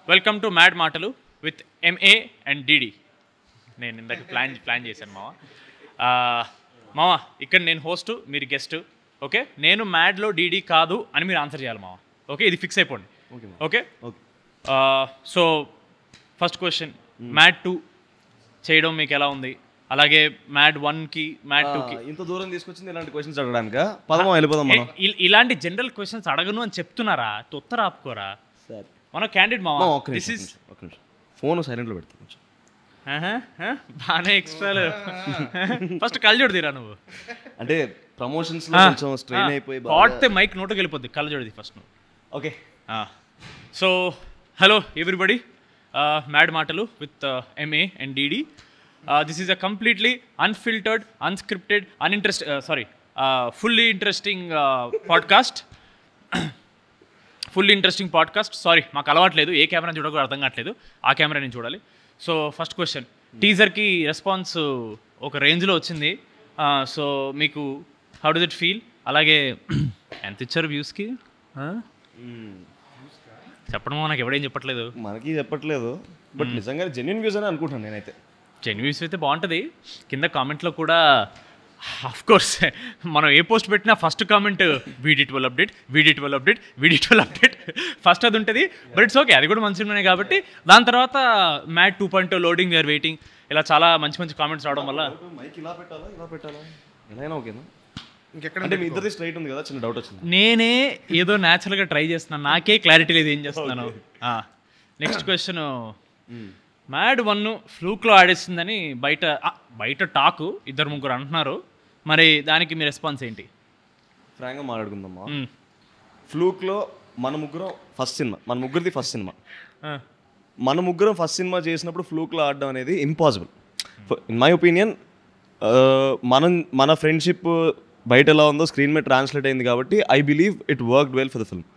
Welcome to mad మాటలు with MA and DD. నేను ఇందాక ప్లాన్ చేశాను మామ. ఇక్కడ నేను హోస్ట్, మీరు గెస్ట్. ఓకే, నేను మ్యాడ్లో డిడి కాదు అని మీరు ఆన్సర్ చేయాలి మామ. ఓకే, ఇది ఫిక్స్ అయిపోండి. Okay, so first question, mad 2 చేయడం మీకు ఎలా ఉంది? అలాగే మ్యాడ్ 1కి మ్యాడ్ 2కి ఇంత దూరం తీసుకొచ్చింది ఇలాంటి క్వశ్చన్స్ అడగడానికి. పదమా వెళ్ళిపోదాం మనం. ఇలాంటి జనరల్ క్వశ్చన్స్ అడగను అని చెప్తున్నారా? తొత్తర ఆపుకోరా మన క్యాండిడేట్ మామ. దిస్ ఇస్ ఫోన్ సైలెంట్లో పెడతాను. బాగానే ఎక్స్ట్రా. ఫస్ట్ కళ్ళజోడు తీరా నువ్వు. అంటే ప్రమోషన్స్ లో కొంచెం స్ట్రెయిన్ అయిపోయి పాడితే మైక్ నోటుకి వెళ్ళిపోద్ది. కళ్ళజోడిది ఫస్ట్ నువ్వు. Okay, so hello everybody, mad మాటలు with MA and DD. This is a completely unfiltered, unscripted, fully interesting podcast. Fully interesting podcast. Sorry, మాకు అలవాట్లేదు, ఏ కెమెరా చూడకూడదు అర్థం కావట్లేదు, ఆ కెమెరా నేను చూడాలి. సో ఫస్ట్ క్వశ్చన్, టీజర్కి రెస్పాన్స్ ఒక రేంజ్లో వచ్చింది. సో మీకు హౌ డస్ ఇట్ ఫీల్? అలాగే ఎంత ఇచ్చారు వ్యూస్కి చెప్పడం? నాకు ఎవడేం చెప్పట్లేదు. మనకి చెప్పట్లేదు, బట్ నిజంగా జెన్యున్ వ్యూస్ అని అనుకుంటాను నేనైతే. జెన్యున్ వ్యూస్ అయితే బాగుంటుంది. కింద కామెంట్లో కూడా ఆఫ్ కోర్స్ మనం ఏ పోస్ట్ పెట్టినా ఫస్ట్ కామెంట్ వీడిట్12 అప్డేట్ ఫస్ట్ అది ఉంటుంది. బట్ ఇట్స్ ఓకే, అది కూడా మంచిగానే కాబట్టి. దాని తర్వాత మ్యాడ్ 2.0 లోడింగ్, వీఆర్ వెయిటింగ్, ఇలా చాలా మంచి మంచి కామెంట్స్ రావడం వల్ల మైక్ ఇలా పెట్టాలా ఎలా ఓకేనా? ఇంకెక్కడ మీ ఇద్దరిది స్ట్రైట్ ఉంది కదా, చిన్న డౌట్ వచ్చింది. నేనే ఏదో న్యాచురల్గా ట్రై చేస్తున్నాను, నాకే క్లారిటీ లేదు ఏం చేస్తున్నాను. నెక్స్ట్ క్వశ్చన్, మ్యాడ్ 1 ఫ్లూక్లో ఆడేసిందని బయట టాకు 2-3 అంటున్నారు. మరి దానికి మీ రెస్పాన్స్ ఏంటి? ఫ్రాంక్గా మాట్లాడుకుందామా. ఫ్లూక్లో మన ముగ్గురిది ఫస్ట్ సినిమా. మన ముగ్గురం ఫస్ట్ సినిమా చేసినప్పుడు ఫ్లూక్లో ఆడడం అనేది ఇంపాసిబుల్. ఇన్ మై ఒపీనియన్, మన ఫ్రెండ్షిప్ బయట ఎలా ఉందో స్క్రీన్ మీద ట్రాన్స్లేట్ అయింది కాబట్టి I believe it worked well for the film.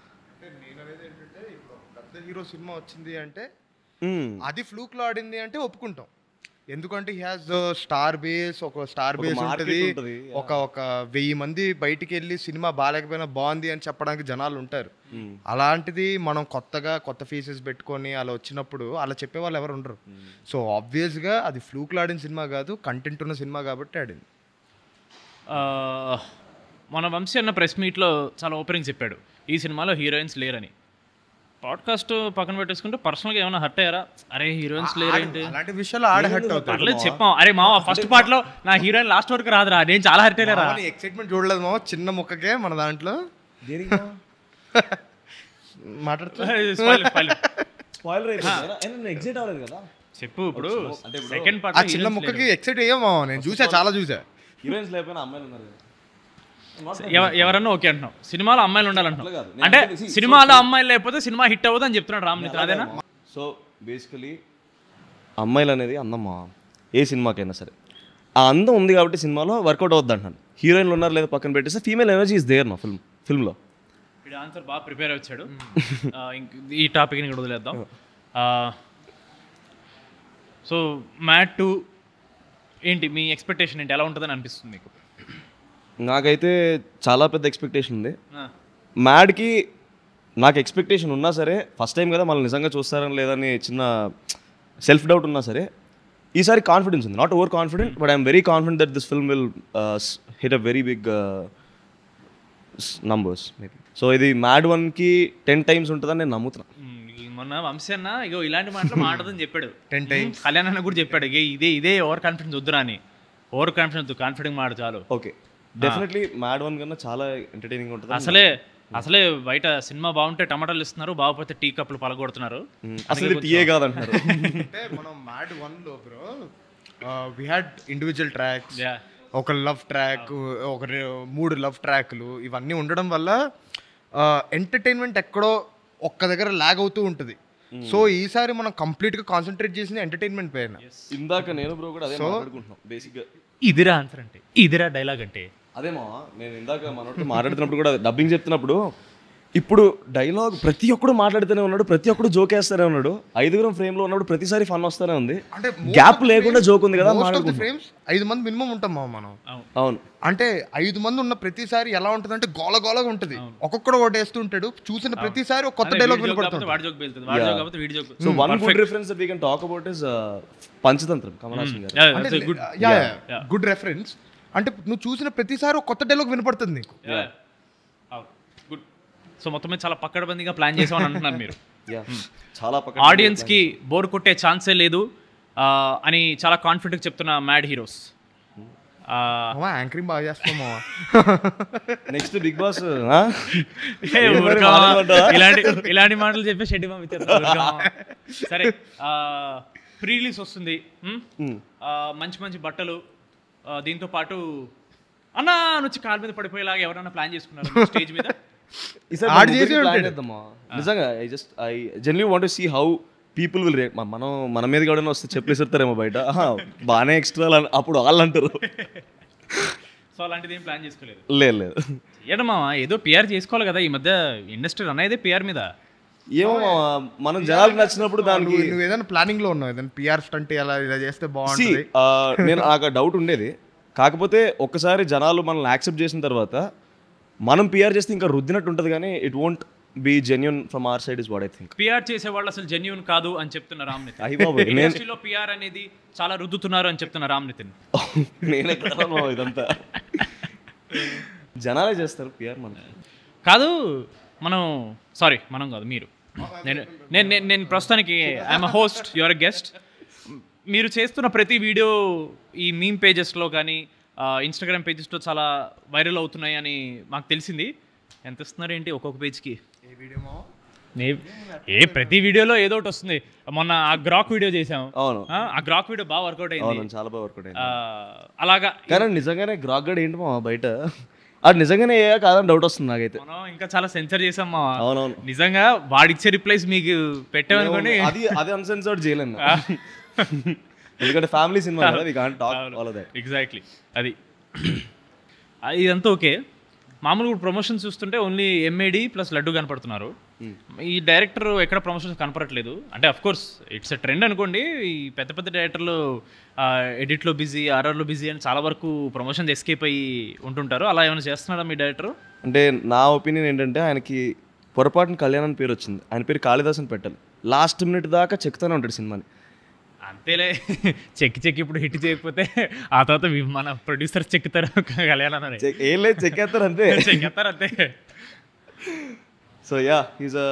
నేను అనేది ఏంటంటే, ఇప్పుడు పెద్ద హీరో సినిమా వచ్చింది అంటే అది ఫ్లూక్లో ఆడింది అంటే ఒప్పుకుంటాం. ఎందుకంటే హీ హాజ్ స్టార్ బేస్ ఉంటుంది. ఒక 1000 మంది బయటికి వెళ్ళి సినిమా బాగాలేకపోయినా బాగుంది అని చెప్పడానికి జనాలు ఉంటారు. అలాంటిది మనం కొత్త ఫేసెస్ పెట్టుకొని అలా వచ్చినప్పుడు అలా చెప్పే వాళ్ళు ఎవరు ఉండరు. సో ఆబ్వియస్గా అది ఫ్లూక్లో ఆడిన సినిమా కాదు, కంటెంట్ ఉన్న సినిమా కాబట్టి ఆడింది. మన వంశీ అన్న ప్రెస్ మీట్లో చాలా ఓపెనింగ్ చెప్పాడు, ఈ సినిమాలో హీరోయిన్స్ లేరని. పాడ్కాస్ట్ పక్కన పెట్టేసుకుంటే పర్సనల్గా ఏమైనా హర్ట్ అయ్యారా? అరే హీరోయిన్స్ లేరేంటి అలాంటి విషయాలు హర్ట్ అవుతారు. చెప్పాం, అరే మావా ఫస్ట్ పార్ట్ లో నా హీరోయిన్ లాస్ట్ వరకు రాదురా, నేను చాలా హర్ట్ అయ్యారా. ఎక్సైట్మెంట్ చూడలేదు మావా, చిన్న ముక్కకే మన దాంట్లో చెప్పు. ఇప్పుడు సెకండ్ పార్ట్ చిన్న ముక్కకి ఎక్సైట్ అయ్యా మావా, నేను చాలా చూసా. హీరోయిన్స్ లేకపోయినా అమ్మాయిలు ఉన్నారు. ఎవరన్నా ఓకే అంటున్నాం, సినిమాలో అమ్మాయిలు ఉండాలంటున్నాం. అంటే సినిమాలో అమ్మాయిలు లేకపోతే సినిమా హిట్ అవ్వదు అని చెప్తున్నాడు రామ్నిత్, అదేనా? సో బేసికలీ అమ్మాయిలు అనేది అందమ్మా, ఏ సినిమాకైనా సరే ఆ అందం ఉంది కాబట్టి సినిమాలో వర్కౌట్ అవుద్ది అంటున్నాను. హీరోయిన్లు ఉన్నారు లేదా పక్కన పెట్టేస్తే ఫీమేల్ ఎనర్జీ ఇస్ దేర్ మా ఫిల్మ్లో. వీడు ఆన్సర్ బాగా ప్రిపేర్ వచ్చాడు. ఈ టాపిక్ని కూడా వదిలేద్దాం. సో మ్యాడ్ 2 ఏంటి మీ ఎక్స్పెక్టేషన్ ఏంటి? ఎలా ఉంటుందని అనిపిస్తుంది మీకు? నాకైతే చాలా పెద్ద ఎక్స్పెక్టేషన్ ఉంది. మ్యాడ్కి నాకు ఎక్స్పెక్టేషన్ ఉన్నా సరే, ఫస్ట్ టైం కదా, మళ్ళీ నిజంగా చూస్తారని లేదని చిన్న సెల్ఫ్ డౌట్ ఉన్నా సరే, ఈసారి కాన్ఫిడెన్స్ ఉంది. Not over confident, but I'm very confident that this film will hit a very big numbers maybe. So ఇది మ్యాడ్ 1కి 10 times ఉంటుందని నేను నమ్ముతున్నా. మొన్న వంశీ అన్న ఇగో ఇలాంటి మాటలు మాట్లాడదని చెప్పాడు 10 times. కళ్యాణ్ అన్న కూడా చెప్పాడు ఇదే ఓవర్ కాన్ఫిడెన్స్ వద్దురా అని. ఓవర్ కాన్ఫిడెన్స్ వద్దు, కాన్ఫిడెంట్ మాట చాలు. ఓకే, డెఫినెట్లీ మ్యాడ్ 1 కన్నా చాలా ఎంటర్టైనింగ్ ఉంటుంది. అసలే బయట సినిమా బాగుంటే టమాటాలు ఇస్తున్నారు, బాగుపోతే టీ కప్పులు పలగొడుతున్నారు. అసలు టీయే కాదంటున్నారు. అంటే మనం మ్యాడ్ 1లో bro we had individual tracks, ఒక లవ్ ట్రాక్, ఒక 3 లవ్ ట్రాక్లు, ఇవన్నీ ఉండడం వల్ల ఎంటర్టైన్మెంట్ ఎక్కడో ఒక్క దగ్గర లాగ్ అవుతూ ఉంటుంది. సో ఈసారి మనం కంప్లీట్గా కాన్సన్ట్రేట్ చేసింది ఎంటర్టైన్మెంట్ పైన. ఇందాక నేను బ్రో కూడా అదే మాట్లాడుకుంటున్నాం. బేసిక్గా ఇదిరా ఆన్సర్ అంటే, ఇదిరా డైలాగ్ అంటే అదేమో. నేను ఇందాక మనతో మాట్లాడుతున్నప్పుడు కూడా డబ్బింగ్ చెప్తున్నప్పుడు ఇప్పుడు డైలాగ్ ప్రతి ఒక్కడు మాట్లాడుతూనే ఉన్నాడు, ప్రతి ఒక్కడు జోక్ వేస్తూనే ఉన్నాడు. 5 ఫ్రేమ్ లో ఉన్నప్పుడు ప్రతిసారి ఫన్ వస్తూనే ఉంది. అంటే గ్యాప్ లేకుండా జోక్ ఉంది కదా. ఫ్రేమ్స్ 5 మంది మినిమం ఉంటాం మనం. అవును, అంటే 5 మంది ఉన్న ప్రతిసారి ఎలా ఉంటుంది అంటే గోలగోలగా ఉంటుంది. ఒక్కొక్కడు ఒకటి వేస్తుంటాడు, చూసిన ప్రతిసారి ఒక కొత్త డైలాగ్ వినపడుతుంది. So one good reference that we can talk about is Panchatantram, Kamal Haasan గారు. Good reference. అంటే నువ్వు చూసిన ప్రతిసారి ఒక కొత్త డైలాగ్ వినపడుతుంది నీకు. గుడ్. సో మొత్తం మీద చాలా పక్కడబందిగా ప్లాన్ చేసామని అంటున్నారు మీరు. చాలా ఆడియన్స్ కి బోర్ కొట్టే ఛాన్సే లేదు అని చాలా కాన్ఫిడెంట్ చెప్తున్న మ్యాడ్ హీరోస్. యాంకరింగ్ బాగా చేస్తామా? నెక్స్ట్ బిగ్ బాస్ ఇలాంటి మాటలు చెప్పే షెడ్డి సరే. ప్రీ రిలీజ్ వస్తుంది, మంచి మంచి బట్టలు, దీంతో పాటు అన్న నుంచి కాలు మీద పడిపోయేలాగా ఎవరైనా ప్లాన్ చేసుకున్నారు స్టేజ్ మీద? నిజంగా I generally want to see how people will rate. మన మీద కూడా వస్తే చెప్పలేసేస్తారేమో బయట, బాగానే ఎక్స్ట్రా అప్పుడు వాళ్ళు అంటారు. సో అలాంటిది ఏం ప్లాన్ చేసుకోలేదు? లేదు. ఏడమ్మా ఏదో పిఆర్ చేసుకోవాలి కదా, ఈ మధ్య ఇండస్ట్రీ రన్ అయితే పిఆర్ మీద. ఏమో మనం జనాలకు నచ్చినప్పుడు దానికి నువ్వు ఏదైనా ప్లానింగ్ లో ఉన్నావు, ఏదైనా పిఆర్ స్టంట్ ఇలా చేస్తే బాగుంటుంది. నేను నాకు డౌట్ ఉండేది. కాకపోతే ఒక్కసారి జనాలు మనల్ని యాక్సెప్ట్ చేసిన తర్వాత మనం పిఆర్ చేస్తే ఇంకా రుద్దినట్టు ఉంటుంది, కానీ it won't be genuine from our side is what I think. PR చేసే వాళ్ళు అసలు జెన్యూన్ కాదు అని చెప్తున్న రామ్ నితిన్. ఇండస్ట్రీలో పిఆర్ అనేది చాలా రుద్దుతున్నారు అని చెప్తున్న రామ్ నితిన్. నేను ఎక్కడ ఇదంతా జనాలే చేస్తారు పిఆర్. మనం కాదు, మనం కాదు, మీరు. నేను ప్రస్తుతానికి ఐఎమ్ హోస్ట్, యువర్ గెస్ట్. మీరు చేస్తున్న ప్రతి వీడియో ఈ మీమ్ పేజెస్లో కానీ ఇన్స్టాగ్రామ్ పేజెస్లో చాలా వైరల్ అవుతున్నాయి అని మాకు తెలిసింది. ఎంత ఇస్తున్నారు ఏంటి ఒక్కొక్క పేజ్కి? ప్రతి వీడియోలో ఏదో ఒకటి వస్తుంది. మొన్న ఆ గ్రాక్ వీడియో చేసాం. అవును, ఆ గ్రాక్ వీడియో బాగా వర్కౌట్ అయింది. చాలా బాగా వర్కౌట్ అయింది. అలాగా కానీ నిజంగానే గ్రాక్ గడ్ ఏంటి మా బయట అది నిజంగానే ఏ కాదని డౌట్ వస్తుంది నాకైతే. మనం ఇంకా చాలా సెన్సర్ చేసాం మా. అవునవును, నిజంగా వాడిచ్చే రిప్లైస్ మీకు పెట్టామనుకోండి. అది అన్సెన్సర్డ్ చేయలేను, ఎందుకంటే ఫ్యామిలీ సినిమా కదా, we can't talk all of that. Exactly. అది ఇదంతా ఓకే. మామూలుగా ప్రమోషన్స్ చూస్తుంటే ఓన్లీ ఎంఏడి ప్లస్ లడ్డు కనపడుతున్నారు. ఈ డైరెక్టర్ ఎక్కడ ప్రమోషన్స్ కనపడట్లేదు. అంటే of course it's a trend అనుకోండి. ఈ పెద్ద పెద్ద డైరెక్టర్లు ఎడిట్లో బిజీ, ఆర్ఆర్లో బిజీ అని చాలా వరకు ప్రమోషన్స్ ఎస్కేప్ అయ్యి ఉంటుంటారు. అలా ఏమైనా చేస్తున్నాడా మీ డైరెక్టర్? అంటే నా ఒపీనియన్ ఏంటంటే, ఆయనకి పొరపాటున కళ్యాణ్ అని పేరు వచ్చింది. ఆయన పేరు కాళిదాస్ అని పెట్టాలి. లాస్ట్ మినిట్ దాకా చెక్తూనే ఉంటాడు సినిమాని. అంతేలే, చెక్కి ఇప్పుడు హిట్ చేయకపోతే ఆ తర్వాత మన ప్రొడ్యూసర్ చెక్కుతారు. కళ్యాణ్ అన్నారు ఏం లేదు, చెక్కేస్తారు అంతే. చెక్కేస్తారు అంతే. సో యా, ఈజ్ అ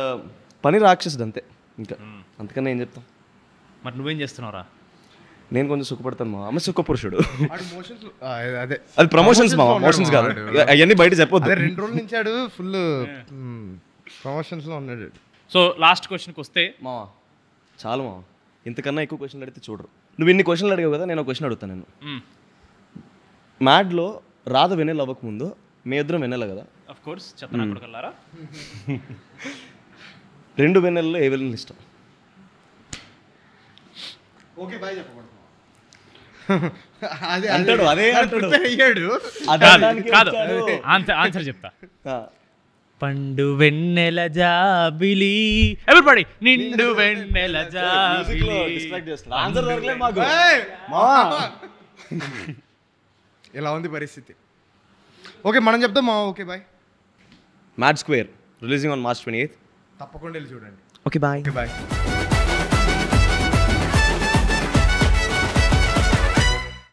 పని రాక్షసుడు అంతే, ఇంకా అంతకన్నా ఏం చెప్తాం. మరి నువ్వేం చేస్తున్నావురా? నేను కొంచెం సుఖపడతాను మా అమ్మ, సుఖ పురుషుడు. అదే అది ప్రమోషన్స్ మా, మోషన్స్ కాదు అవన్నీ బయట చెప్పొద్దు. 2 రోజుల నుంచి ఆడు ఫుల్ ప్రమోషన్స్ లో ఉన్నాడు. సో లాస్ట్ క్వశ్చన్కి వస్తే మా, చాలు మా, ఇంతకన్నా ఎక్కువ క్వశ్చన్లు అడిగితే చూడరు. నువ్వు ఇన్ని క్వశ్చన్లు అడిగావు కదా, నేను ఒక క్వశ్చన్ అడుగుతాను. నేను మ్యాడ్లో రాధ వెన్నెల అవ్వకముందు మీ ఇద్దరం వెన్నెల కదా? ఆఫ్ కోర్స్ చెప్తాను అక్కడికెళ్ళారా. 2 వెన్నెలలో ఏ వెన్నెల ఇష్టం? ఓకే బాయ్ చెప్పకూడదు. అదే అయ్యాడు. కాదు, ఆన్సర్ చెప్తా. పండు వెన్నెల జాబిలి, ఎవరిబడి నిండు వెన్నెల జాబిలి. ఇలా ఉంది పరిస్థితి. ఓకే మనం చెప్తాం మా. Okay bye. Mad Square releasing on March 28th. తప్పకుండా వెళ్ళి చూడండి. Okay bye. బాయ్.